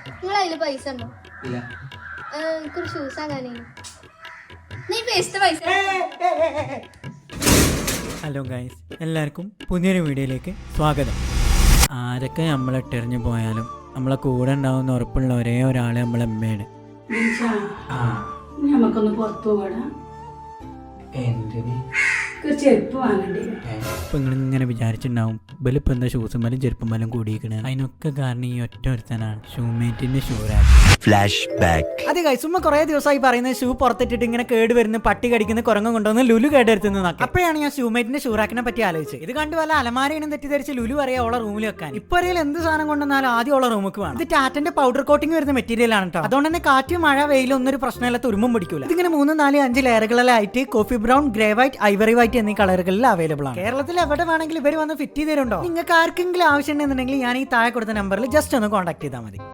നിങ്ങൾ അതിൽ പൈസ ഉണ്ടോ? ഇല്ല. എനിക്കൊരു ഷൂസ് ആകാനേ. നീ പേസ്റ്റ് പൈസ. ഹലോ ഗൈസ്, എല്ലാവർക്കും പുതിയൊരു വീഡിയോയിലേക്ക് സ്വാഗതം. ആരൊക്കെ നമ്മളിട്ടെറിഞ്ഞു പോയാലും നമ്മളെ കൂടെ ഉണ്ടാവുന്ന ഉറപ്പുള്ള ഒരേ ഒരാളെ നമ്മളെ അമ്മയാണ്. നമുക്കൊന്ന് പുറത്തു പോകണം. ചെരുപ്പ് വാങ്ങണ്ടേ? ഇപ്പം നിങ്ങളിങ്ങനെ വിചാരിച്ചിട്ടുണ്ടാവും ബലിപ്പം എന്താ ഷൂസും മേലും ചെരുപ്പം മേലും കൂടിയിരിക്കണേ. അതിനൊക്കെ കാരണം ഈ ഒറ്റ ഒരുത്തനാണ്, ഷൂമേറ്റിന്റെ ഷൂ റാക്ക്. അതെ ഗൈസ്, ഉമ്മ കുറെ ദിവസമായി പറയുന്നത് ഷൂ പുറത്തിട്ടിട്ട് ഇങ്ങനെ കേട് വരുന്ന പട്ടി കടിക്കുന്ന കുരങ്ങം കൊണ്ടുവന്ന് ലുലു കേടെടുത്തുന്നതൊക്കെ. അപ്പോഴാണ് ഞാൻ ഷൂമേറ്റിന്റെ ഷൂ റാക്കിനെ പറ്റി ആലോചിച്ചത്. ഇത് കണ്ട് വല്ല അലമാരയും തെറ്റിദ്ധരിച്ച് ലുലു അറിയാം ഓളെ റൂമിൽ വെക്കാൻ. ഇപ്പൊ അറിയാൻ എന്ത് സാധനം കൊണ്ടുവന്നാലും ആദ്യം ഓളെ റൂമിക്ക് വേണം. ഇത് ടാറ്റന്റെ പൗഡർ കോട്ടിംഗ് വരുന്ന മെറ്റീരിയൽ ആണ് കേട്ടോ. അതുകൊണ്ട് തന്നെ കാറ്റ് മഴ വെയിൽ ഒന്നൊരു പ്രശ്നമല്ല, തുരുമ്പും പിടിക്കൂല. ഇതിങ്ങനെ 3, 4, 5 ലെയറുകളിലായിട്ട് coffee brown, grey white, ivory white എന്നീ കളറുകളിൽ അവൈലബിൾ ആണ്. കേരളത്തിൽ എവിടെ വേണമെങ്കിലും ഇവർ വന്ന് ഫിറ്റ് ചെയ്ത് തരുന്നുണ്ടോ? നിങ്ങൾക്ക് ആർക്കെങ്കിലും ആവശ്യം ഉണ്ടെന്നുണ്ടെങ്കിൽ ഞാൻ ഈ താഴെ കൊടുത്ത നമ്പറിൽ ജസ്റ്റ് ഒന്ന് കോൺടാക്ട് ചെയ്താൽ മതി.